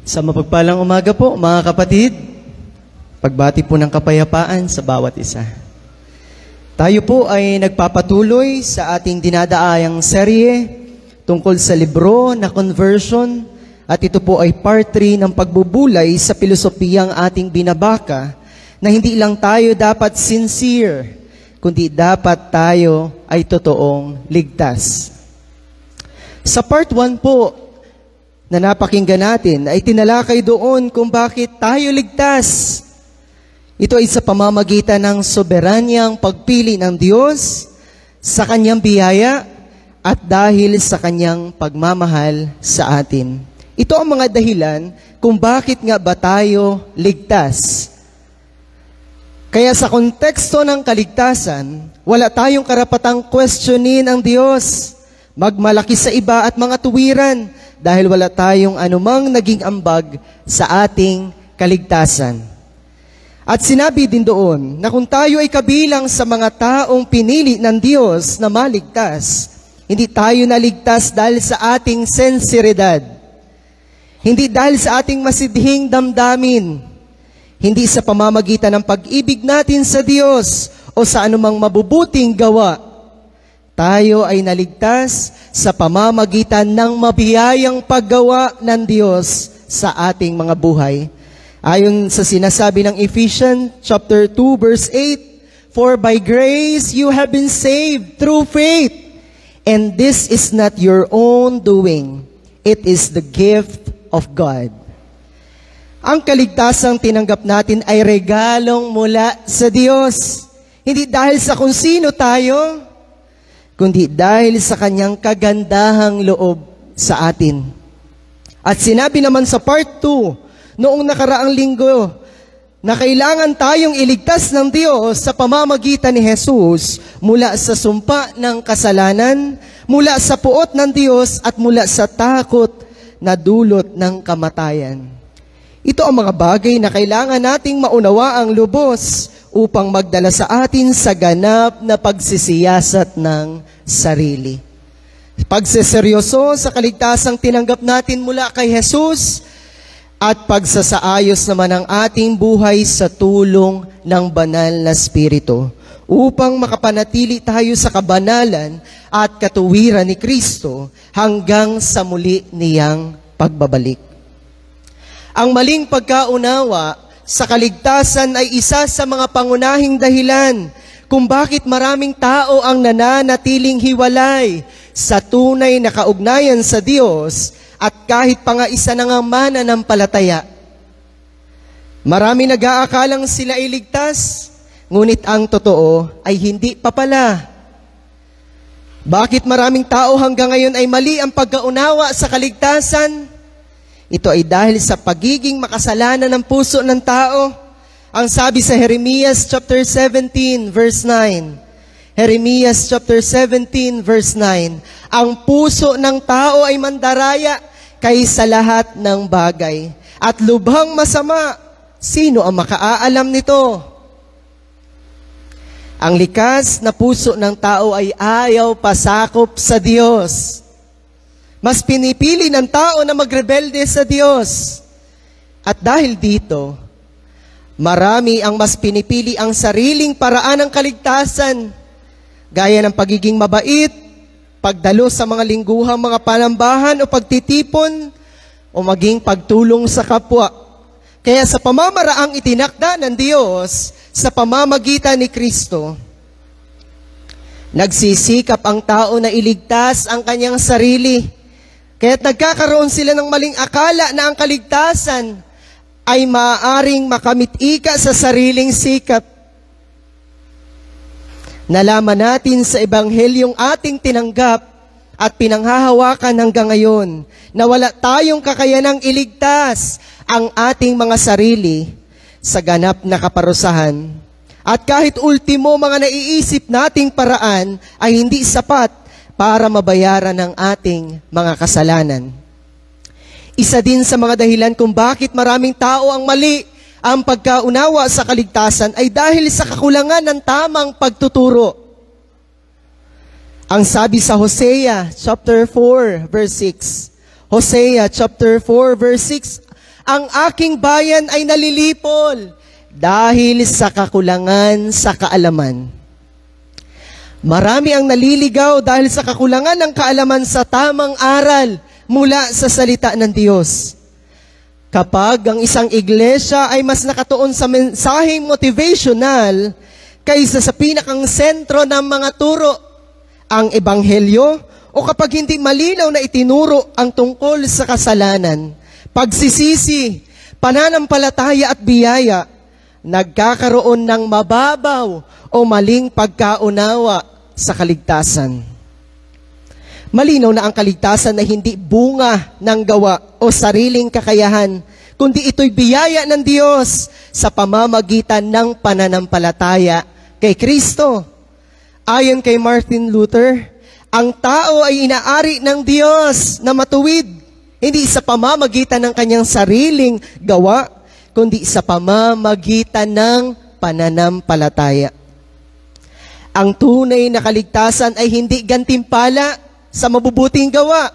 Sa mapagpalang umaga po, mga kapatid, pagbati po ng kapayapaan sa bawat isa. Tayo po ay nagpapatuloy sa ating dinadaayang serye tungkol sa libro na Conversion, at ito po ay part 3 ng pagbubulay sa pilosopiyang ating binabaka na hindi lang tayo dapat sincere, kundi dapat tayo ay totoong ligtas. Sa part 1 po, na napakinggan natin, ay tinalakay doon kung bakit tayo ligtas. Ito ay sa pamamagitan ng soberanyang pagpili ng Diyos sa Kanyang biyaya at dahil sa Kanyang pagmamahal sa atin. Ito ang mga dahilan kung bakit nga ba tayo ligtas. Kaya sa konteksto ng kaligtasan, wala tayong karapatang questionin ang Diyos, magmalaki sa iba at mga tuwiran, dahil wala tayong anumang naging ambag sa ating kaligtasan. At sinabi din doon na kung tayo ay kabilang sa mga taong pinili ng Diyos na maligtas, hindi tayo naligtas dahil sa ating sensiridad, hindi dahil sa ating masidhing damdamin, hindi sa pamamagitan ng pag-ibig natin sa Diyos o sa anumang mabubuting gawa. Tayo ay naligtas sa pamamagitan ng mabiyayang paggawa ng Diyos sa ating mga buhay. Ayon sa sinasabi ng Ephesians chapter 2 verse 8, "For by grace you have been saved through faith, and this is not your own doing. It is the gift of God." Ang kaligtasang tinanggap natin ay regalong mula sa Diyos. Hindi dahil sa kung sino tayo, kundi dahil sa Kanyang kagandahang loob sa atin. At sinabi naman sa part 2, noong nakaraang linggo, na kailangan tayong iligtas ng Diyos sa pamamagitan ni Jesus mula sa sumpa ng kasalanan, mula sa puot ng Diyos at mula sa takot na dulot ng kamatayan. Ito ang mga bagay na kailangan nating maunawaang lubos upang magdala sa atin sa ganap na pagsisiyasat ng sarili. Pagseseryoso sa kaligtasang tinanggap natin mula kay Jesus at pagsasaayos naman ng ating buhay sa tulong ng banal na Espiritu upang makapanatili tayo sa kabanalan at katuwiran ni Kristo hanggang sa muli niyang pagbabalik. Ang maling pagkaunawa sa kaligtasan ay isa sa mga pangunahing dahilan kung bakit maraming tao ang nananatiling hiwalay sa tunay na kaugnayan sa Diyos at kahit pa nga isa na nga mananampalataya. Marami nag-aakalang sila ay ligtas, ngunit ang totoo ay hindi pa pala. Bakit maraming tao hanggang ngayon ay mali ang pagkaunawa sa kaligtasan? Ito ay dahil sa pagiging makasalanan ng puso ng tao. Ang sabi sa Jeremias chapter 17 verse 9. Jeremias chapter 17 verse 9. Ang puso ng tao ay mandaraya kaysa lahat ng bagay. At lubhang masama, sino ang makaaalam nito? Ang likas na puso ng tao ay ayaw pasakop sa Diyos. Mas pinipili ng tao na magrebelde sa Diyos. At dahil dito, marami ang mas pinipili ang sariling paraan ng kaligtasan, gaya ng pagiging mabait, pagdalo sa mga lingguhang mga panambahan o pagtitipon, o maging pagtulong sa kapwa. Kaya sa pamamaraang itinakda ng Diyos sa pamamagitan ni Kristo, nagsisikap ang tao na iligtas ang kanyang sarili. Kaya't nagkakaroon sila ng maling akala na ang kaligtasan ay maaaring makamit-ika sa sariling sikap. Nalaman natin sa Ebanghelyong ating tinanggap at pinanghahawakan hanggang ngayon na wala tayong kakayanang iligtas ang ating mga sarili sa ganap na kaparusahan. At kahit ultimo mga naiisip nating paraan ay hindi sapat para mabayaran ang ating mga kasalanan. Isa din sa mga dahilan kung bakit maraming tao ang mali ang pagkaunawa sa kaligtasan ay dahil sa kakulangan ng tamang pagtuturo. Ang sabi sa Hosea chapter 4 verse 6, Hosea chapter 4 verse 6, ang aking bayan ay nalilipol dahil sa kakulangan sa kaalaman. Marami ang naliligaw dahil sa kakulangan ng kaalaman sa tamang aral mula sa salita ng Diyos. Kapag ang isang iglesia ay mas nakatuon sa mensaheng motivational kaysa sa pinakang sentro ng mga turo, ang ebanghelyo, o kapag hindi malinaw na itinuro ang tungkol sa kasalanan, pagsisisi, pananampalataya at biyaya, nagkakaroon ng mababaw o maling pagkaunawa sa kaligtasan. Malinaw na ang kaligtasan ay hindi bunga ng gawa o sariling kakayahan, kundi ito'y biyaya ng Diyos sa pamamagitan ng pananampalataya kay Kristo. Ayon kay Martin Luther, ang tao ay inaari ng Diyos na matuwid, hindi sa pamamagitan ng kanyang sariling gawa, kundi sa pamamagitan ng pananampalataya. Ang tunay na kaligtasan ay hindi gantimpala sa mabubuting gawa,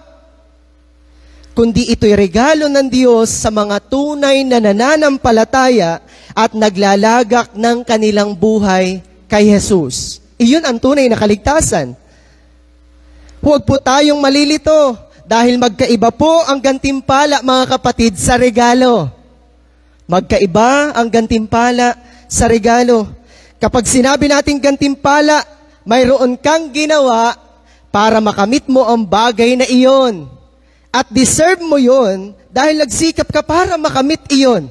kundi ito'y regalo ng Diyos sa mga tunay na nananampalataya at naglalagak ng kanilang buhay kay Jesus. Iyon ang tunay na kaligtasan. Huwag po tayong malilito dahil magkaiba po ang gantimpala, mga kapatid, sa regalo. Magkaiba ang gantimpala sa regalo. Kapag sinabi natin gantimpala, mayroon kang ginawa para makamit mo ang bagay na iyon. At deserve mo yon dahil nagsikap ka para makamit iyon.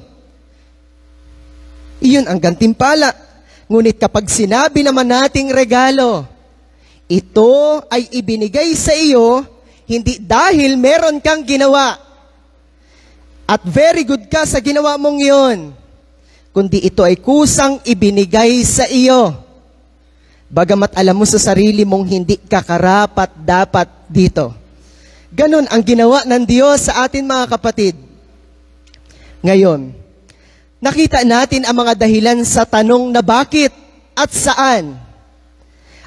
Iyon ang gantimpala. Ngunit kapag sinabi naman nating regalo, ito ay ibinigay sa iyo hindi dahil meron kang ginawa at very good ka sa ginawa mong iyon, kundi ito ay kusang ibinigay sa iyo. Bagamat alam mo sa sarili mong hindi ka karapat dapat dito. Ganon ang ginawa ng Diyos sa atin, mga kapatid. Ngayon, nakita natin ang mga dahilan sa tanong na bakit at saan.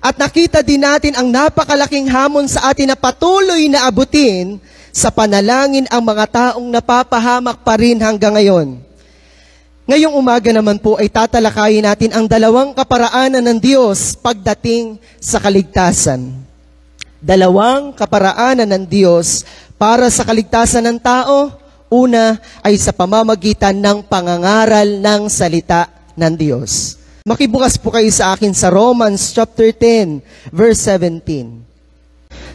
At nakita din natin ang napakalaking hamon sa atin na patuloy na abutin sa panalangin ang mga taong napapahamak pa rin hanggang ngayon. Ngayong umaga naman po ay tatalakayin natin ang dalawang kaparaanan ng Diyos pagdating sa kaligtasan. Dalawang kaparaanan ng Diyos para sa kaligtasan ng tao. Una ay sa pamamagitan ng pangangaral ng salita ng Diyos. Makibukas po kayo sa akin sa Romans chapter 10, verse 17.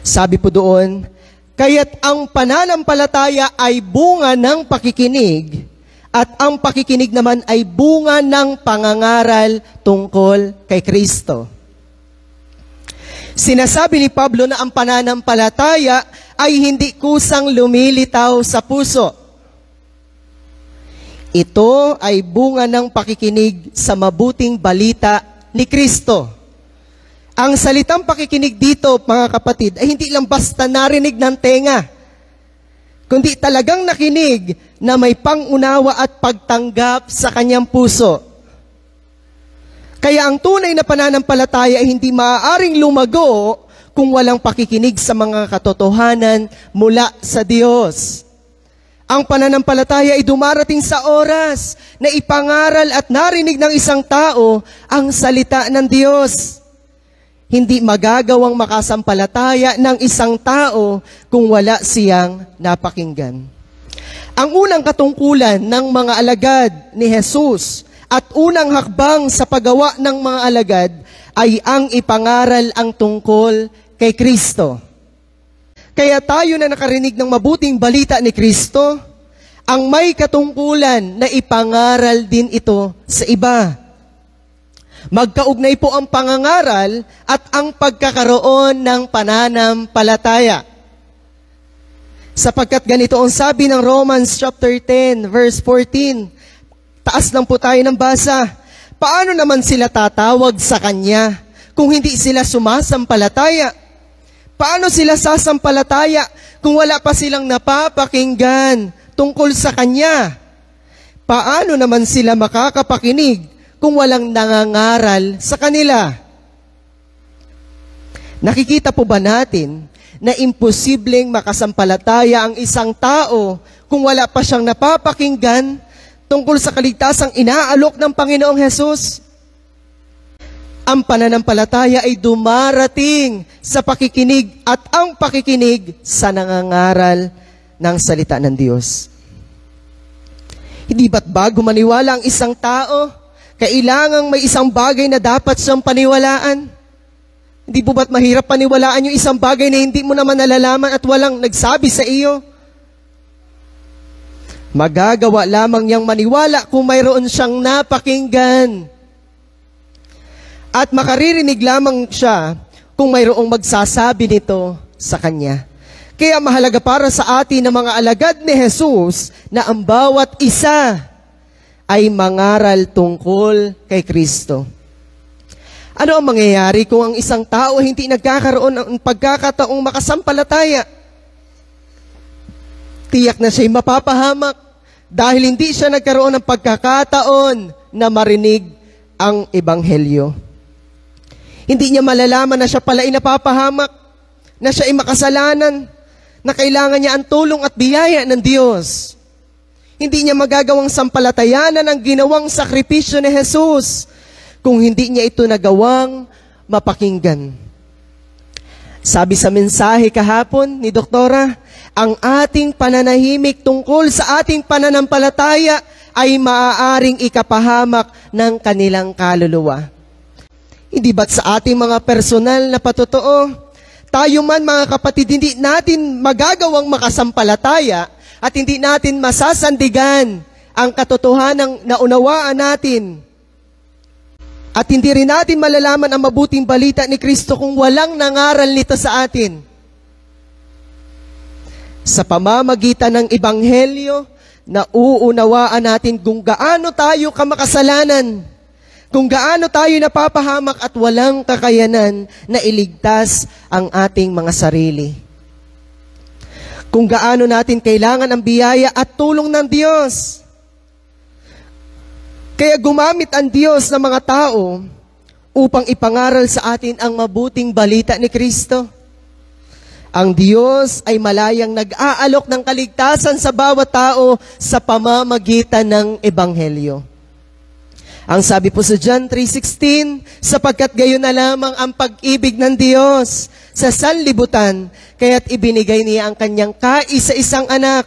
Sabi po doon, kaya't ang pananampalataya ay bunga ng pakikinig, at ang pakikinig naman ay bunga ng pangangaral tungkol kay Kristo. Sinasabi ni Pablo na ang pananampalataya ay hindi kusang lumilitaw sa puso. Ito ay bunga ng pakikinig sa mabuting balita ni Kristo. Ang salitang pakikinig dito, mga kapatid, ay hindi lang basta narinig ng tenga, kundi talagang nakinig na may pangunawa at pagtanggap sa kanyang puso. Kaya ang tunay na pananampalataya ay hindi maaaring lumago kung walang pakikinig sa mga katotohanan mula sa Diyos. Ang pananampalataya ay dumarating sa oras na ipangaral at narinig ng isang tao ang salita ng Diyos. Hindi magagawang makasampalataya ng isang tao kung wala siyang napakinggan. Ang unang katungkulan ng mga alagad ni Jesus at unang hakbang sa paggawa ng mga alagad ay ang ipangaral ang tungkol kay Kristo. Kaya tayo na nakarinig ng mabuting balita ni Kristo, ang may katungkulan na ipangaral din ito sa iba. Magkaugnay po ang pangangaral at ang pagkakaroon ng pananampalataya. Sapagkat ganito ang sabi ng Romans chapter 10, verse 14. Taas lang po tayo ng basa. Paano naman sila tatawag sa Kanya kung hindi sila sumasampalataya? Paano sila sasampalataya kung wala pa silang napapakinggan tungkol sa Kanya? Paano naman sila makakapakinig kung walang nangangaral sa kanila? Nakikita po ba natin na imposibleng makasampalataya ang isang tao kung wala pa siyang napapakinggan tungkol sa kaligtasang inaalok ng Panginoong Hesus. Ang pananampalataya ay dumarating sa pakikinig at ang pakikinig sa nangangaral ng salita ng Diyos. Hindi ba't bago maniwala ang isang tao, kailangang may isang bagay na dapat siyang paniwalaan? Hindi po ba't mahirap paniwalaan yung isang bagay na hindi mo naman nalalaman at walang nagsabi sa iyo? Magagawa lamang niyang maniwala kung mayroon siyang napakinggan. At makaririnig lamang siya kung mayroong magsasabi nito sa kanya. Kaya mahalaga para sa atin na mga alagad ni Jesus na ang bawat isa ay mangaral tungkol kay Kristo. Ano ang mangyayari kung ang isang tao hindi nagkakaroon ng pagkakataong makasampalataya? Tiyak na siya'y mapapahamak dahil hindi siya nagkaroon ng pagkakataon na marinig ang Ebanghelyo. Hindi niya malalaman na siya pala ay napapahamak, na siya ay makasalanan, na kailangan niya ang tulong at biyaya ng Diyos. Hindi niya magagawang sampalatayanan ang ginawang sakripisyo ni Jesus kung hindi niya ito nagawang mapakinggan. Sabi sa mensahe kahapon ni Doktora, ang ating pananahimik tungkol sa ating pananampalataya ay maaaring ikapahamak ng kanilang kaluluwa. Hindi ba't sa ating mga personal na patotoo, tayo man mga kapatid, hindi natin magagawang makasampalataya at hindi natin masasandigan ang katotohanang naunawaan natin. At hindi rin natin malalaman ang mabuting balita ni Kristo kung walang nangaral nito sa atin. Sa pamamagitan ng Ebanghelyo, nauunawaan natin kung gaano tayo kamakasalanan, kung gaano tayo napapahamak at walang kakayanan na iligtas ang ating mga sarili. Kung gaano natin kailangan ang biyaya at tulong ng Diyos. Kaya gumamit ang Diyos ng mga tao upang ipangaral sa atin ang mabuting balita ni Kristo. Ang Diyos ay malayang nag-aalok ng kaligtasan sa bawat tao sa pamamagitan ng Ebanghelyo. Ang sabi po sa John 3:16, sapagkat gayon na lamang ang pag-ibig ng Diyos sa sanlibutan, kaya't ibinigay niya ang kanyang kaisa-isang anak,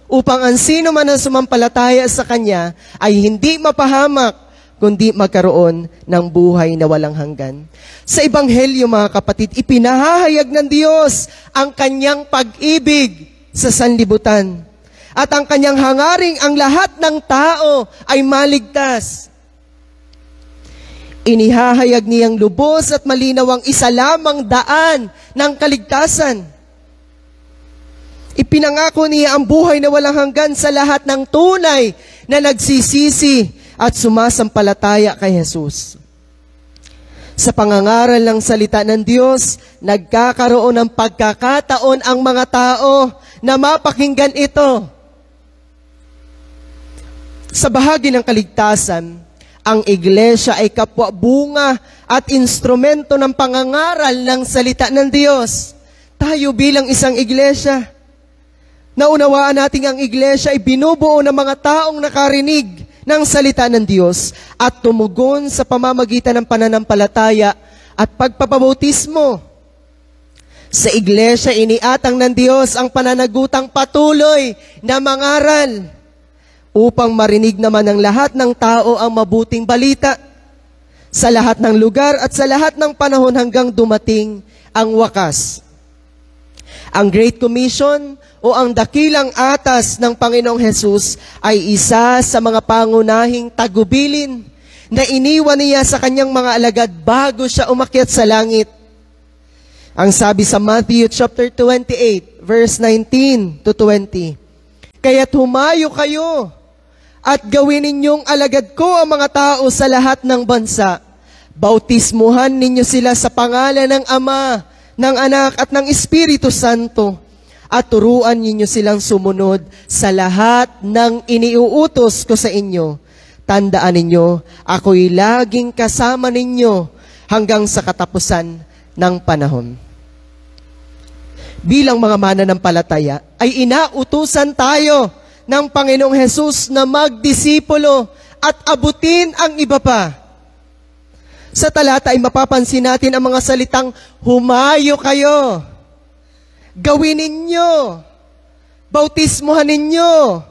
upang ang sino man ang sumampalataya sa kanya ay hindi mapahamak, kundi magkaroon ng buhay na walang hanggan. Sa Ebanghelyo, mga kapatid, ipinahahayag ng Diyos ang kanyang pag-ibig sa sanlibutan. At ang kanyang hangaring ang lahat ng tao ay maligtas. Inihahayag niyang lubos at malinaw ang isa lamang daan ng kaligtasan. Ipinangako niya ang buhay na walang hanggan sa lahat ng tunay na nagsisisi at sumasampalataya kay Jesus. Sa pangangaral ng salita ng Diyos, nagkakaroon ng pagkakataon ang mga tao na mapakinggan ito. Sa bahagi ng kaligtasan, ang iglesia ay kapwa bunga at instrumento ng pangangaral ng salita ng Diyos. Tayo bilang isang iglesia, naunawaan natin ang iglesia ay binubuo ng mga taong nakarinig ng salita ng Diyos at tumugon sa pamamagitan ng pananampalataya at pagpapabautismo. Sa iglesia, iniatang ng Diyos ang pananagutang patuloy na mangaral upang marinig naman ng lahat ng tao ang mabuting balita sa lahat ng lugar at sa lahat ng panahon hanggang dumating ang wakas. Ang Great Commission o ang dakilang atas ng Panginoong Hesus ay isa sa mga pangunahing tagubilin na iniwan niya sa kanyang mga alagad bago siya umakyat sa langit. Ang sabi sa Matthew chapter 28, verse 19 to 20, kaya't humayo kayo at gawin ninyong alagad ko ang mga tao sa lahat ng bansa. Bautismuhan ninyo sila sa pangalan ng Ama, ng Anak at ng Espiritu Santo. At turuan ninyo silang sumunod sa lahat ng iniuutos ko sa inyo. Tandaan ninyo, ako'y laging kasama ninyo hanggang sa katapusan ng panahon. bilang mga mananampalataya, ay inautusan tayo ng Panginoong Hesus na magdisipulo at abutin ang iba pa. Sa talata ay mapapansin natin ang mga salitang, humayo kayo, gawin ninyo, bautismuhan ninyo,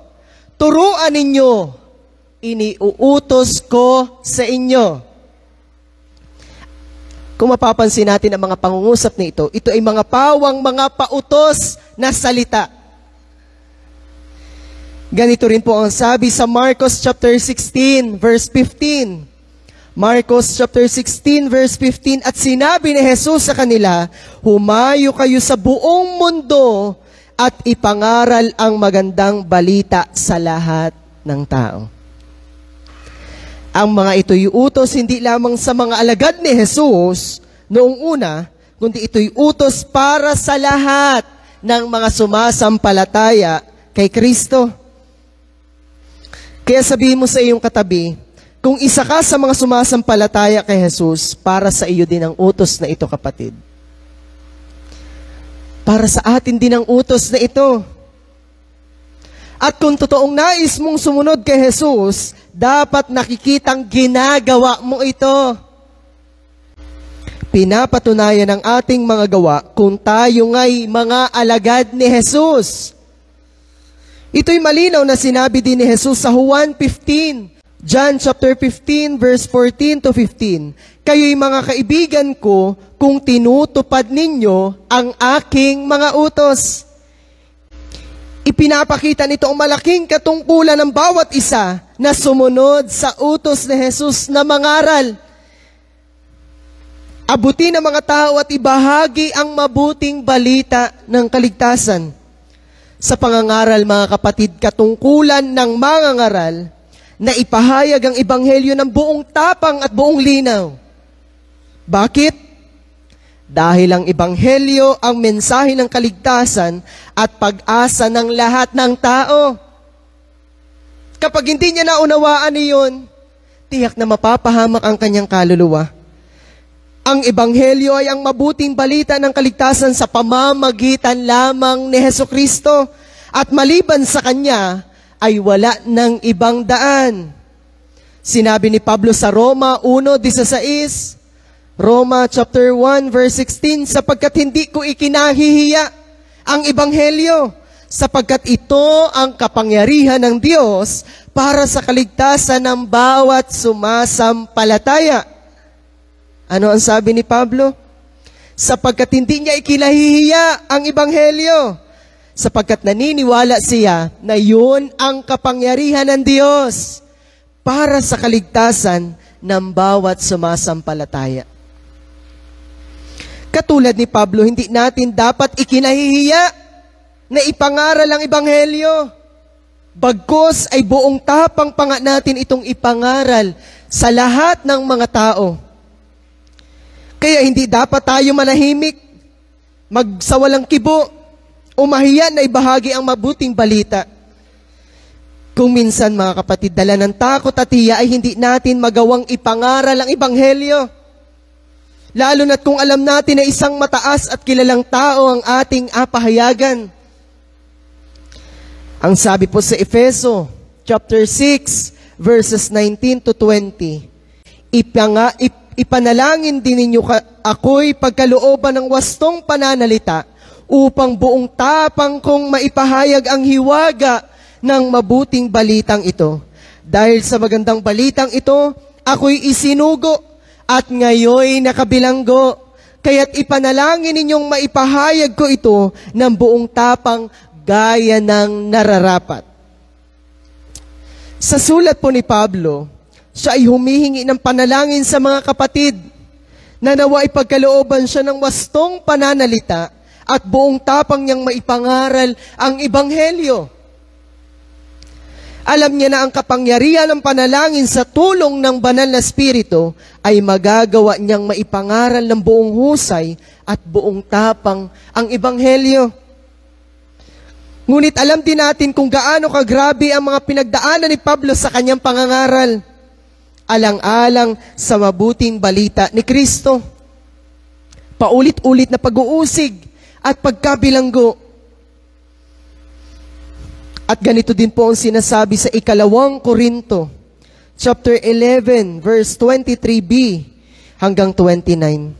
turuan ninyo, iniuutos ko sa inyo. Kung mapapansin natin ang mga pangungusap na ito ay mga pawang, mga pautos na salita. Ganito rin po ang sabi sa Marcos chapter 16, verse 15. Marcos chapter 16, verse 15, at sinabi ni Jesus sa kanila, humayo kayo sa buong mundo at ipangaral ang magandang balita sa lahat ng tao. Ang mga ito'y utos hindi lamang sa mga alagad ni Jesus noong una, kundi ito'y utos para sa lahat ng mga sumasampalataya kay Kristo. Kaya sabihin mo sa iyong katabi, kung isa ka sa mga sumasampalataya kay Jesus, para sa iyo din ang utos na ito, kapatid. Para sa atin din ang utos na ito. At kung totoong nais mong sumunod kay Jesus, dapat nakikitang ginagawa mo ito. Pinapatunayan ng ating mga gawa kung tayo nga'y mga alagad ni Jesus. Ito'y malinaw na sinabi din ni Jesus sa Juan 15, John chapter 15, verse 14 to 15. Kayo'y mga kaibigan ko kung tinutupad ninyo ang aking mga utos. Ipinapakita nito ang malaking katungkulan ng bawat isa na sumunod sa utos ni Jesus na mangaral. Abutin ang mga tao at ibahagi ang mabuting balita ng kaligtasan. Sa pangangaral, mga kapatid, katungkulan ng mangangaral na ipahayag ang ebanghelyo ng buong tapang at buong linaw. Bakit? Dahil ang ebanghelyo ang mensahe ng kaligtasan at pag-asa ng lahat ng tao. Kapag hindi niya naunawaan iyon, tiyak na mapapahamak ang kanyang kaluluwa. Ang ebanghelyo ay ang mabuting balita ng kaligtasan sa pamamagitan lamang ni Hesukristo, at maliban sa kanya ay wala ng ibang daan. Sinabi ni Pablo sa Roma 1:16, Roma chapter 1 verse 16, sapagkat hindi ko ikinahihiya ang ebanghelyo, sapagkat ito ang kapangyarihan ng Diyos para sa kaligtasan ng bawat sumasampalataya. Ano ang sabi ni Pablo? Sapagkat hindi niya ikinahihiya ang ebanghelyo, sapagkat naniniwala siya na yun ang kapangyarihan ng Diyos para sa kaligtasan ng bawat sumasampalataya. Katulad ni Pablo, hindi natin dapat ikinahihiya na ipangaral ang ebanghelyo. Bagkus ay buong tapang panga natin itong ipangaral sa lahat ng mga tao. Kaya hindi dapat tayo manahimik, magsawalang kibo, o mahiya na ibahagi ang mabuting balita. Kung minsan, mga kapatid, dala ng takot at hiya ay hindi natin magawang ipangaral ang ebanghelyo. Lalo na't kung alam natin na isang mataas at kilalang tao ang ating apahayagan. Ang sabi po sa Efeso, chapter 6, verses 19 to 20, ipanalangin din ninyo ako'y pagkalooban ng wastong pananalita upang buong tapang kong maipahayag ang hiwaga ng mabuting balitang ito. Dahil sa magandang balitang ito, ako'y isinugo at ngayoy nakabilanggo. Kaya't ipanalangin ninyong maipahayag ko ito ng buong tapang gaya ng nararapat. Sa sulat po ni Pablo, siya ay humihingi ng panalangin sa mga kapatid na nawa ipagkalooban siya ng wastong pananalita at buong tapang niyang maipangaral ang ebanghelyo. Alam niya na ang kapangyarihan ng panalangin sa tulong ng banal na Espiritu ay magagawa niyang maipangaral ng buong husay at buong tapang ang ebanghelyo. Ngunit alam din natin kung gaano kagrabe ang mga pinagdaanan ni Pablo sa kanyang pangangaral, alang-alang sa mabuting balita ni Kristo. Paulit-ulit na pag-uusig at pagkabilanggo. At ganito din po ang sinasabi sa 2 Korinto, chapter 11, verse 23b hanggang 29.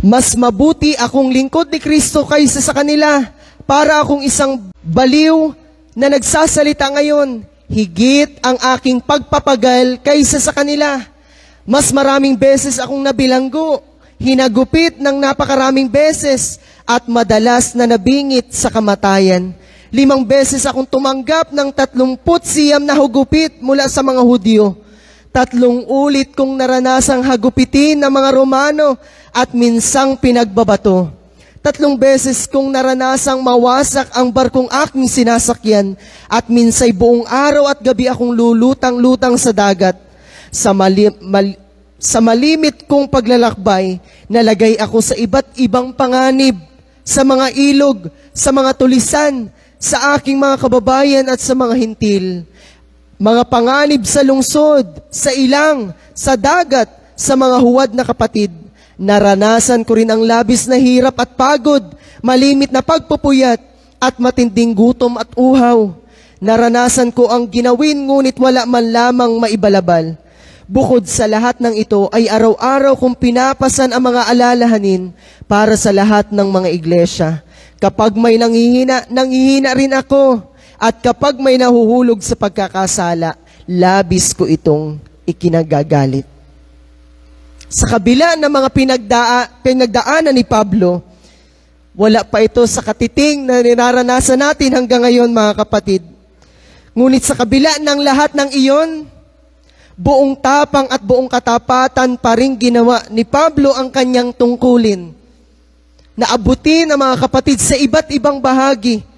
Mas mabuti akong lingkod ni Kristo kaysa sa kanila, para akong isang baliw na nagsasalita ngayon, higit ang aking pagpapagal kaysa sa kanila. Mas maraming beses akong nabilanggo, hinagupit ng napakaraming beses, at madalas na nabingit sa kamatayan. 5 beses akong tumanggap ng 39 na hugupit mula sa mga Hudyo. 3 ulit kong naranasang hagupitin ng mga Romano at minsang pinagbabato. 3 beses kong naranasang mawasak ang barkong aking sinasakyan at minsay buong araw at gabi akong lulutang-lutang sa dagat. Sa malimit kong paglalakbay, nalagay ako sa iba't ibang panganib, sa mga ilog, sa mga tulisan, sa aking mga kababayan at sa mga hintil. Mga panganib sa lungsod, sa ilang, sa dagat, sa mga huwad na kapatid. Naranasan ko rin ang labis na hirap at pagod, malimit na pagpupuyat, at matinding gutom at uhaw. Naranasan ko ang ginawin ngunit wala man lamang maibalabal. Bukod sa lahat ng ito ay araw-araw kong pinapasan ang mga alalahanin para sa lahat ng mga iglesia. Kapag may nanghihina rin ako. At kapag may nahuhulog sa pagkakasala, labis ko itong ikinagagalit. Sa kabila ng mga pinagdaanan ni Pablo, wala pa ito sa katiting na ninaranasan natin hanggang ngayon, mga kapatid. Ngunit sa kabila ng lahat ng iyon, buong tapang at buong katapatan pa rin ginawa ni Pablo ang kanyang tungkulin. Naabutin ang mga kapatid sa iba't ibang bahagi.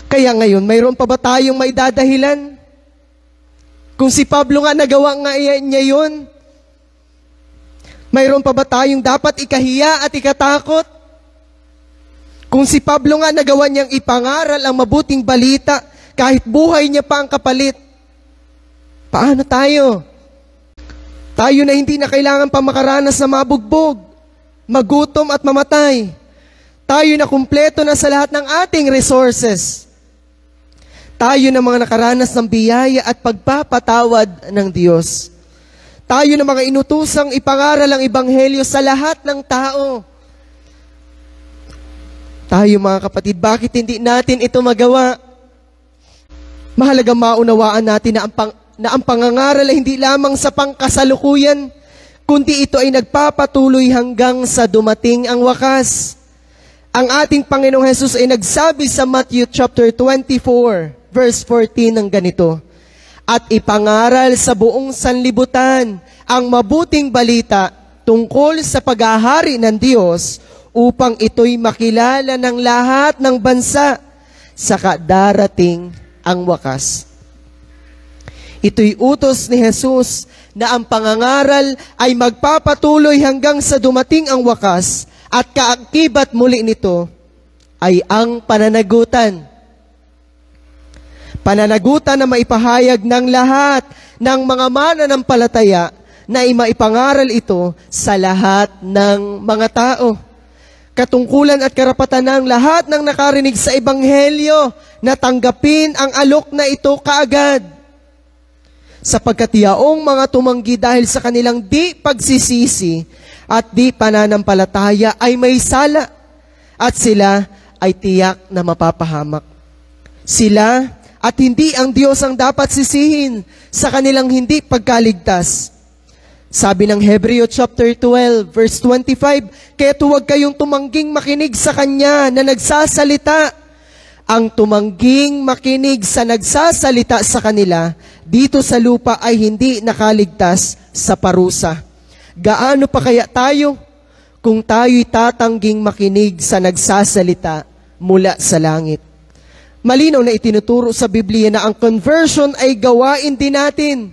Kaya ngayon, mayroon pa ba tayong maidadahilan? Kung si Pablo nga nagawa nga niya yun, mayroon pa ba tayong dapat ikahiya at ikatakot? Kung si Pablo nga nagawa niyang ipangaral ang mabuting balita, kahit buhay niya pa ang kapalit, paano tayo? Tayo na hindi na kailangan pa makaranas na mabugbog, magutom at mamatay. Tayo na kumpleto na sa lahat ng ating resources. Tayo na mga nakaranas ng biyaya at pagpapatawad ng Diyos. Tayo na mga inutusang ipangaral ang Ebanghelyo sa lahat ng tao. Tayo mga kapatid, bakit hindi natin ito magawa? Mahalagang maunawaan natin na ang pangangaral ay hindi lamang sa pangkasalukuyan, kundi ito ay nagpapatuloy hanggang sa dumating ang wakas. Ang ating Panginoong Hesus ay nagsabi sa Matthew chapter 24, verse 14 ng ganito, "At ipangaral sa buong sanlibutan ang mabuting balita tungkol sa paghahari ng Diyos upang ito'y makilala ng lahat ng bansa, saka darating ang wakas." Ito'y utos ni Jesus na ang pangangaral ay magpapatuloy hanggang sa dumating ang wakas, at kaakibat muli nito ay ang pananagutan. Pananagutan na maipahayag ng lahat ng mga mananampalataya na maipangaral ito sa lahat ng mga tao. Katungkulan at karapatan ng lahat ng nakarinig sa Ebanghelyo na tanggapin ang alok na ito kaagad. Sapagkat yaong mga tumanggi dahil sa kanilang di pagsisisi at di pananampalataya ay may sala, at sila ay tiyak na mapapahamak. Sila at hindi ang Diyos ang dapat sisihin sa kanilang hindi pagkaligtas. Sabi ng Hebreo chapter 12, verse 25, "Kaya't huwag kayong tumangging makinig sa Kanya na nagsasalita." Ang tumangging makinig sa nagsasalita sa kanila dito sa lupa ay hindi nakaligtas sa parusa. Gaano pa kaya tayo kung tayo'y tatangging makinig sa nagsasalita mula sa langit? Malinaw na itinuturo sa Biblia na ang conversion ay gawain din natin.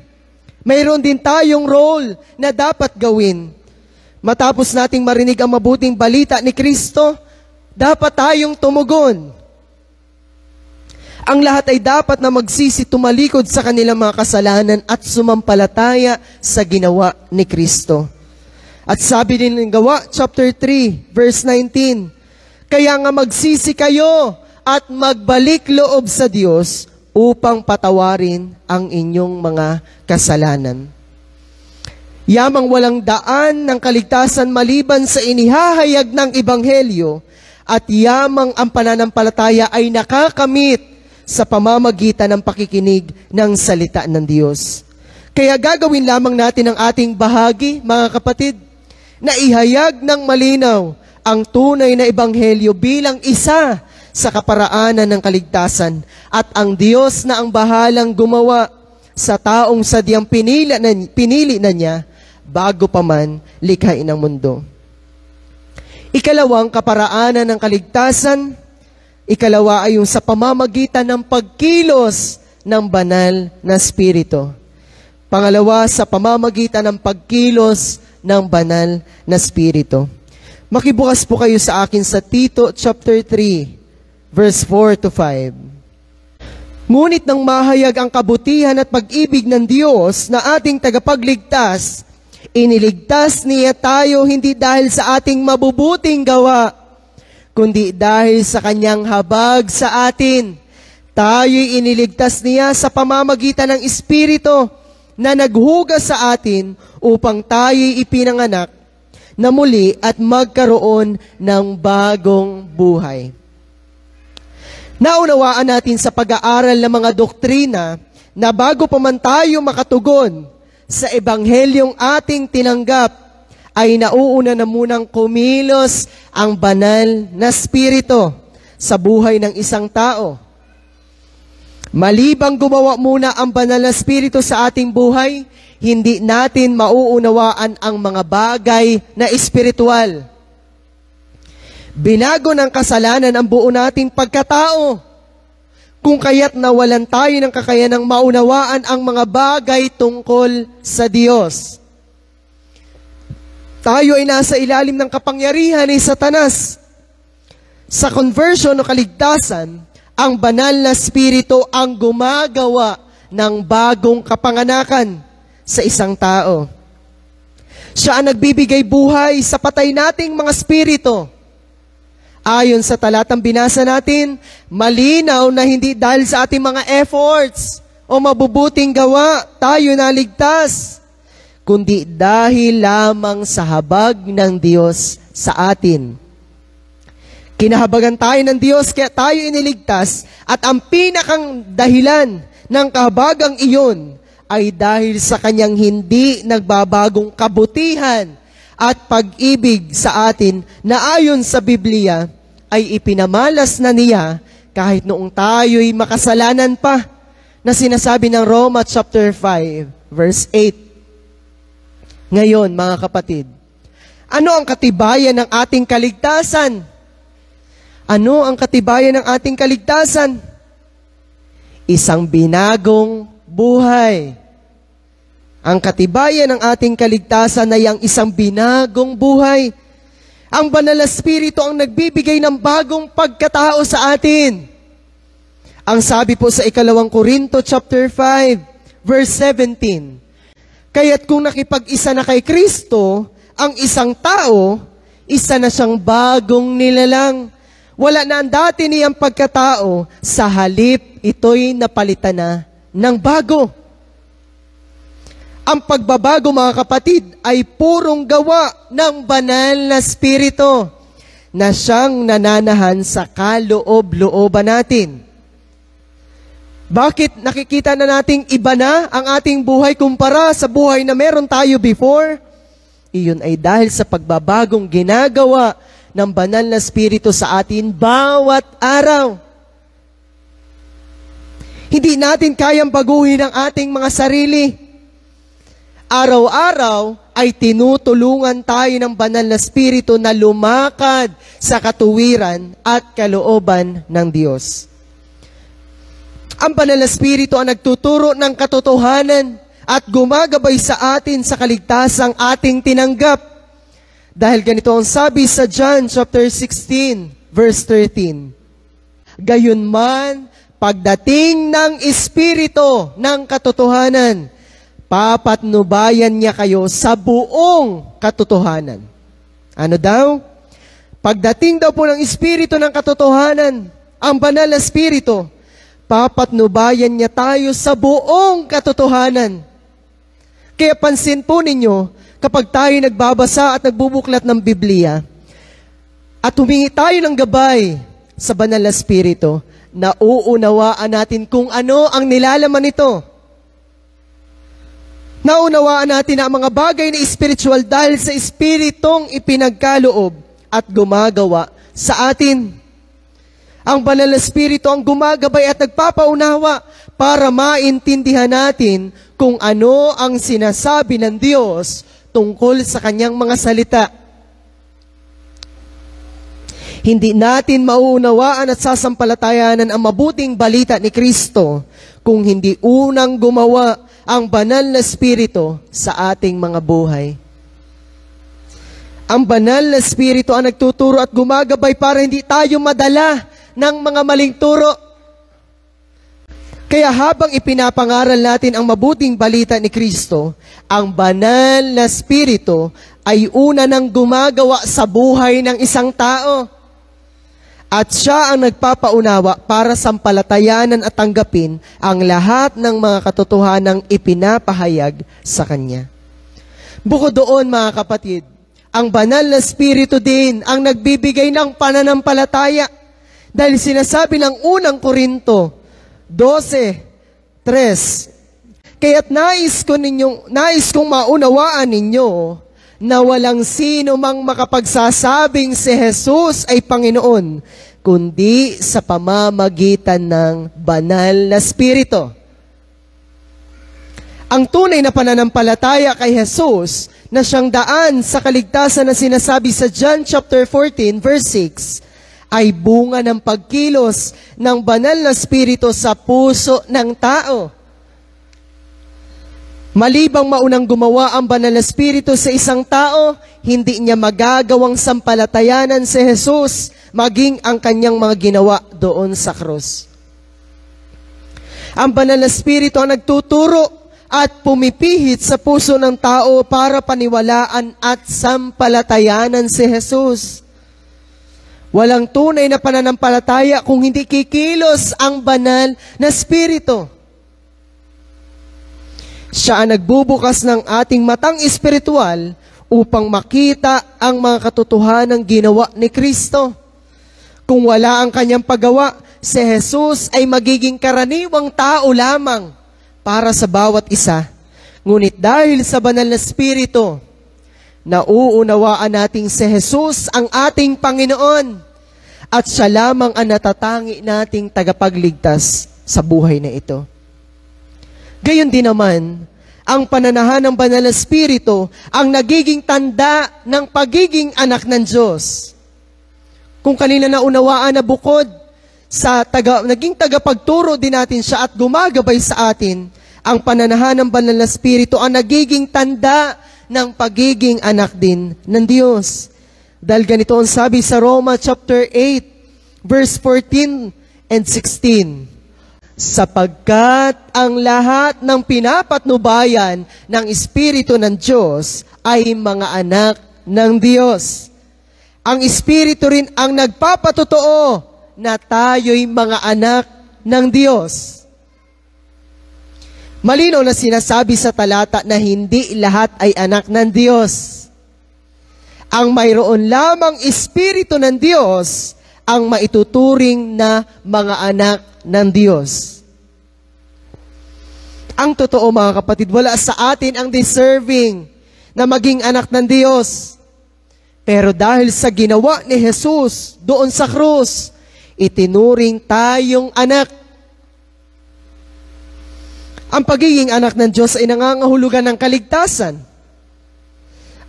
Mayroon din tayong role na dapat gawin. Matapos nating marinig ang mabuting balita ni Kristo, dapat tayong tumugon. Ang lahat ay dapat na magsisi, tumalikod sa kanilang mga kasalanan at sumampalataya sa ginawa ni Kristo. At sabi din ng Gawa, chapter 3, verse 19, Kaya nga magsisi kayo at magbalik loob sa Diyos upang patawarin ang inyong mga kasalanan. Yamang walang daan ng kaligtasan maliban sa inihahayag ng Ebanghelyo at yamang ang pananampalataya ay nakakamit sa pamamagitan ng pakikinig ng salita ng Diyos. Kaya gagawin lamang natin ang ating bahagi, mga kapatid, na ihayag ng malinaw ang tunay na Ebanghelyo bilang isa sa kaparaanan ng kaligtasan at ang Diyos na ang bahalang gumawa sa taong sadyang pinili na niya bago pa man likhain ang mundo. Ikalawang kaparaanan ng kaligtasan, ikalawa ay yung sa pamamagitan ng pagkilos ng banal na Espiritu. Pangalawa, sa pamamagitan ng pagkilos ng banal na Espiritu. Makibukas po kayo sa akin sa Tito chapter 3, verse 4 to 5. Ngunit nang mahayag ang kabutihan at pag-ibig ng Diyos na ating tagapagligtas, iniligtas niya tayo hindi dahil sa ating mabubuting gawa, kundi dahil sa kanyang habag sa atin. Tayo'y iniligtas niya sa pamamagitan ng Espiritu na naghugas sa atin upang tayo'y ipinanganak na muli at magkaroon ng bagong buhay. Naunawaan natin sa pag-aaral ng mga doktrina na bago pa man tayo makatugon sa Ebanghelyong ating tinanggap, ay nauuna na munang kumilos ang banal na Espiritu sa buhay ng isang tao. Malibang gumawa muna ang banal na Espiritu sa ating buhay, hindi natin mauunawaan ang mga bagay na espiritual. Binago ng kasalanan ang buo nating pagkatao, kung kaya't nawalan tayo ng kakayanang maunawaan ang mga bagay tungkol sa Diyos. Tayo ay nasa ilalim ng kapangyarihan ni Satanas. Sa conversion o kaligtasan, ang banal na Espiritu ang gumagawa ng bagong kapanganakan sa isang tao. Siya ang nagbibigay buhay sa patay nating mga espiritu. Ayon sa talatang binasa natin, malinaw na hindi dahil sa ating mga efforts o mabubuting gawa tayo naligtas, kundi dahil lamang sa habag ng Diyos sa atin. Kinahabagan tayo ng Diyos kaya tayo iniligtas at ang pinakang dahilan ng kahabagang iyon ay dahil sa kanyang hindi nagbabagong kabutihan at pag-ibig sa atin na ayon sa Biblia ay ipinamalas na niya kahit noong tayo'y makasalanan pa, na sinasabi ng Roma chapter 5 verse 8. Ngayon, mga kapatid, ano ang katibayan ng ating kaligtasan? Ano ang katibayan ng ating kaligtasan? Isang binagong buhay. Ang katibayan ng ating kaligtasan ay ang isang binagong buhay. Ang banal na Espiritu ang nagbibigay ng bagong pagkatao sa atin. Ang sabi po sa 2 Korinto chapter 5, verse 17, kaya't kung nakipag-isa na kay Kristo, ang isang tao, isa na siyang bagong nilalang. Wala na ang dati niyang pagkatao, sa halip ito'y napalitan na ng bago. Ang pagbabago, mga kapatid, ay purong gawa ng banal na Espiritu na siyang nananahan sa kaloob-looban natin. Bakit nakikita na nating iba na ang ating buhay kumpara sa buhay na meron tayo before? Iyon ay dahil sa pagbabagong ginagawa ng banal na Espiritu sa atin bawat araw. Hindi natin kayang baguhin ang ating mga sarili. Araw-araw ay tinutulungan tayo ng banal na Espiritu na lumakad sa katuwiran at kalooban ng Diyos. Ang banal na Espiritu ang nagtuturo ng katotohanan at gumagabay sa atin sa kaligtasang ating tinanggap. Dahil ganito ang sabi sa John chapter 16, verse 13. Gayunman, pagdating ng Espiritu ng katotohanan, papatnubayan niya kayo sa buong katotohanan. Ano daw? Pagdating daw po ng Espiritu ng katotohanan, ang banal na Espiritu, papatnubayan niya tayo sa buong katotohanan. Kaya pansin po ninyo, kapag tayo nagbabasa at nagbubuklat ng Biblia, at humingi tayo ng gabay sa banal na Espiritu, nauunawaan natin kung ano ang nilalaman nito. Naunawaan natin na ang mga bagay na spiritual dahil sa Espiritong ipinagkaloob at gumagawa sa atin. Ang banal na Espiritu ang gumagabay at nagpapaunawa para maintindihan natin kung ano ang sinasabi ng Diyos tungkol sa kanyang mga salita. Hindi natin mauunawaan at sasampalatayanan ang mabuting balita ni Kristo kung hindi unang gumawa ang banal na Espiritu sa ating mga buhay. Ang banal na Espiritu ang nagtuturo at gumagabay para hindi tayo madala ng mga maling turo. Kaya habang ipinapangaral natin ang mabuting balita ni Kristo, ang banal na Espiritu ay una nang gumagawa sa buhay ng isang tao. At siya ang nagpapaunawa para sampalatayanan at tanggapin ang lahat ng mga katotohanang ipinapahayag sa Kanya. Bukod doon, mga kapatid, ang banal na Espiritu din ang nagbibigay ng pananampalataya. Dahil sinasabi ng unang Korinto 12:3, kaya't nais kong maunawaan ninyo na walang sino mang makapagsasabing si Jesus ay Panginoon, kundi sa pamamagitan ng banal na Espiritu. Ang tunay na pananampalataya kay Jesus na siyang daan sa kaligtasan na sinasabi sa John chapter 14 verse 6 ay bunga ng pagkilos ng banal na Espiritu sa puso ng tao. Malibang maunang gumawa ang banal na Espiritu sa isang tao, hindi niya magagawang sampalatayanan si Jesus, maging ang kanyang mga ginawa doon sa krus. Ang banal na Espiritu ang nagtuturo at pumipihit sa puso ng tao para paniwalaan at sampalatayanan si Jesus. Walang tunay na pananampalataya kung hindi kikilos ang banal na Espiritu. Siya ang nagbubukas ng ating matang espiritual upang makita ang mga katotohanang ginawa ni Kristo. Kung wala ang kanyang paggawa, si Jesus ay magiging karaniwang tao lamang para sa bawat isa. Ngunit dahil sa banal na Espiritu, nauunawaan nating si Jesus ang ating Panginoon at siya lamang ang natatangi nating tagapagligtas sa buhay na ito. Gayon din naman, ang pananahan ng banal na Espiritu ang nagiging tanda ng pagiging anak ng Diyos. Kung kanina naunawaan na bukod sa naging tagapagturo din natin siya at gumagabay sa atin, ang pananahan ng banal na Espiritu ang nagiging tanda ng pagiging anak din ng Diyos. Dahil ganito ang sabi sa Roma chapter 8, verse 14 and 16. Sapagkat ang lahat ng pinapatnubayan ng Espiritu ng Diyos ay mga anak ng Diyos. Ang Espiritu rin ang nagpapatotoo na tayo'y mga anak ng Diyos. Malinaw na sinasabi sa talata na hindi lahat ay anak ng Diyos. Ang mayroon lamang Espiritu ng Diyos ang maituturing na mga anak ng Diyos. Ang totoo, mga kapatid, wala sa atin ang deserving na maging anak ng Diyos. Pero dahil sa ginawa ni Jesus doon sa krus, itinuring tayong anak. Ang pagiging anak ng Diyos ay nangangahulugan ng kaligtasan.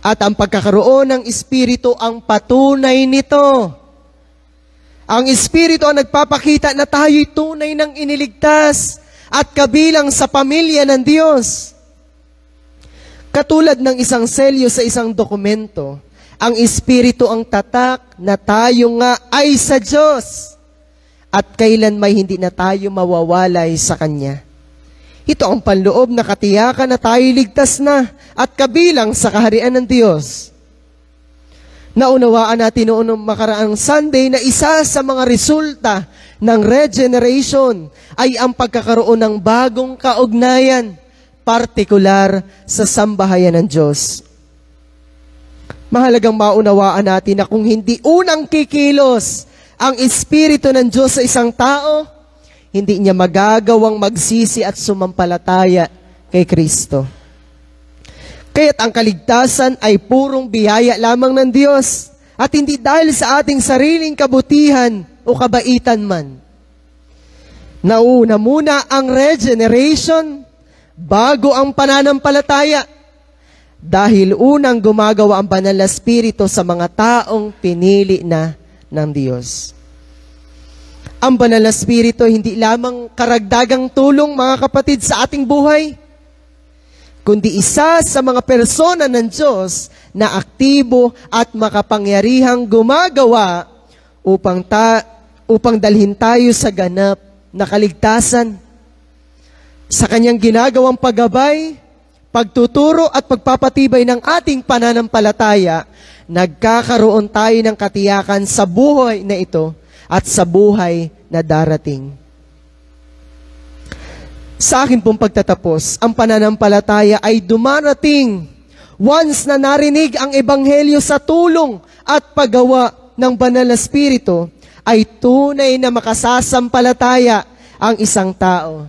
At ang pagkakaroon ng Espiritu ang patunay nito. Ang Espiritu ang nagpapakita na tayo'y tunay ng iniligtas at kabilang sa pamilya ng Diyos. Katulad ng isang selyo sa isang dokumento, ang Espiritu ang tatak na tayo nga ay sa Diyos at kailan may hindi na tayo mawawalay sa Kanya. Ito ang panloob na katiyakan na tayo ligtas na at kabilang sa kaharian ng Diyos. Naunawaan natin noong makaraang Sunday na isa sa mga resulta ng regeneration ay ang pagkakaroon ng bagong kaugnayan, partikular sa sambahayan ng Diyos. Mahalagang maunawaan natin na kung hindi unang kikilos ang Espiritu ng Diyos sa isang tao, hindi niya magagawang magsisi at sumampalataya kay Kristo. Kaya't ang kaligtasan ay purong biyaya lamang ng Diyos at hindi dahil sa ating sariling kabutihan o kabaitan man. Nauna muna ang regeneration bago ang pananampalataya dahil unang gumagawa ang banal na Espiritu sa mga taong pinili na ng Diyos. Ang banal na Espiritu hindi lamang karagdagang tulong, mga kapatid, sa ating buhay, kundi isa sa mga persona ng Diyos na aktibo at makapangyarihang gumagawa upang dalhin tayo sa ganap na kaligtasan. Sa kanyang ginagawang paggabay, pagtuturo at pagpapatibay ng ating pananampalataya, nagkakaroon tayo ng katiyakan sa buhay na ito at sa buhay na darating. Sa akin pong pagtatapos, ang pananampalataya ay dumarating once na narinig ang Ebanghelyo sa tulong at paggawa ng banal na Espiritu, ay tunay na makasasampalataya ang isang tao.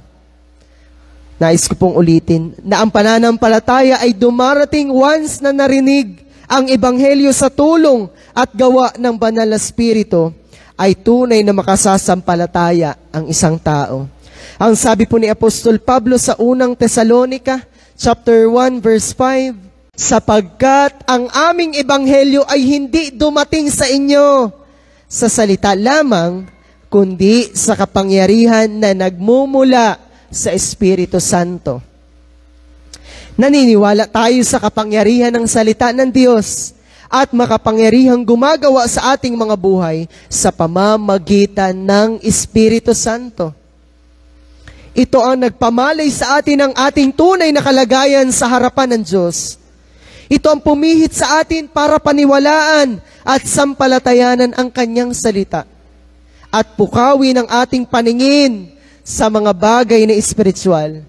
Nais ko pong ulitin na ang pananampalataya ay dumarating once na narinig ang Ebanghelyo sa tulong at gawa ng banal na Espiritu, ay tunay na makasasampalataya ang isang tao. Ang sabi po ni Apostol Pablo sa unang Tesalonica, chapter 1, verse 5, sapagkat ang aming ebanghelyo ay hindi dumating sa inyo sa salita lamang, kundi sa kapangyarihan na nagmumula sa Espiritu Santo. Naniniwala tayo sa kapangyarihan ng salita ng Diyos at makapangyarihang gumagawa sa ating mga buhay sa pamamagitan ng Espiritu Santo. Ito ang nagpamalay sa atin ng ating tunay na kalagayan sa harapan ng Diyos. Ito ang pumihit sa atin para paniwalaan at sampalatayanan ang Kanyang salita at pukawin ang ating paningin sa mga bagay na espiritual.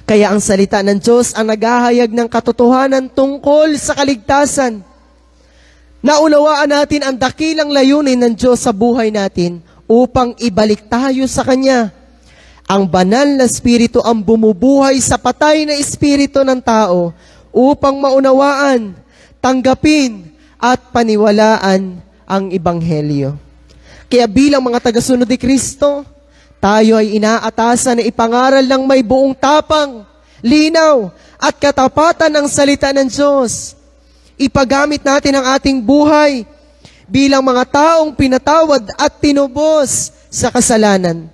Kaya ang salita ng Diyos ang naghahayag ng katotohanan tungkol sa kaligtasan. Naunawaan natin ang dakilang layunin ng Diyos sa buhay natin upang ibalik tayo sa Kanya. Ang banal na Espiritu ang bumubuhay sa patay na espiritu ng tao upang maunawaan, tanggapin, at paniwalaan ang Ebanghelyo. Kaya bilang mga tagasunod ni Kristo, tayo ay inaatasan na ipangaral ng may buong tapang, linaw, at katapatan ng salita ng Diyos. Ipagamit natin ang ating buhay bilang mga taong pinatawad at tinubos sa kasalanan.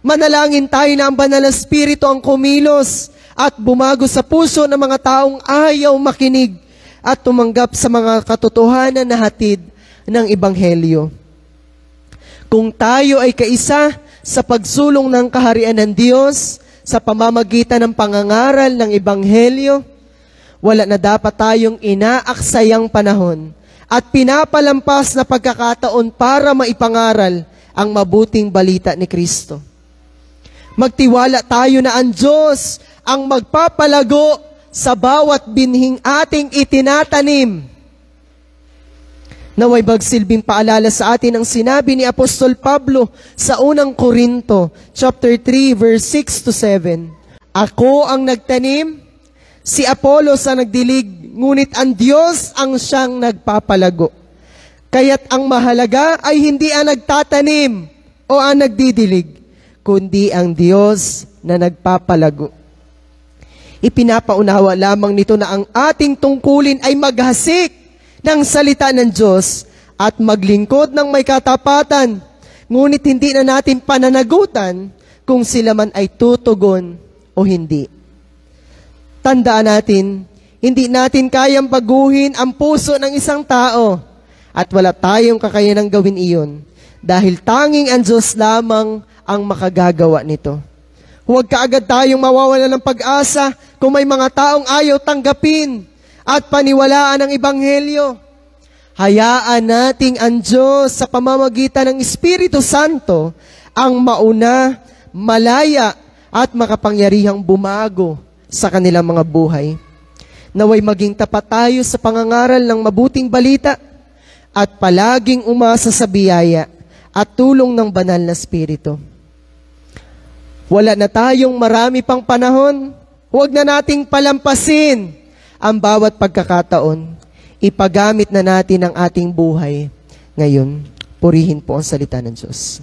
Manalangin tayo na ang banal na Espiritu ang kumilos at bumago sa puso ng mga taong ayaw makinig at tumanggap sa mga katotohanan na hatid ng Ebanghelyo. Kung tayo ay kaisa sa pagsulong ng kaharian ng Diyos sa pamamagitan ng pangangaral ng Ebanghelyo, wala na dapat tayong inaaksayang panahon at pinapalampas na pagkakataon para maipangaral ang mabuting balita ni Kristo. Magtiwala tayo na ang Diyos ang magpapalago sa bawat binhing ating itinatanim. Naway magsilbing paalala sa atin ang sinabi ni Apostol Pablo sa unang Korinto, chapter 3, verse 6 to 7. Ako ang nagtanim, si Apollos ang nagdilig, ngunit ang Diyos ang siyang nagpapalago. Kaya't ang mahalaga ay hindi ang nagtatanim o ang nagdidilig, kundi ang Diyos na nagpapalago. Ipinapaunawa lamang nito na ang ating tungkulin ay maghasik ng salita ng Diyos at maglingkod ng may katapatan, ngunit hindi na natin pananagutan kung sila man ay tutugon o hindi. Tandaan natin, hindi natin kayang baguhin ang puso ng isang tao at wala tayong kakayanang gawin iyon dahil tanging ang Diyos lamang ang makagagawa nito. Huwag kaagad tayong mawawala ng pag-asa kung may mga taong ayaw tanggapin at paniwalaan ang Ebanghelyo. Hayaan nating ang Diyos sa pamamagitan ng Espiritu Santo ang mauna, malaya at makapangyarihang bumago sa kanilang mga buhay. Naway maging tapat tayo sa pangangaral ng mabuting balita at palaging umasa sa biyaya at tulong ng banal na Espiritu. Wala na tayong marami pang panahon. Huwag na nating palampasin ang bawat pagkakataon. Ipagamit na natin ang ating buhay ngayon. Purihin po ang salita ng Diyos.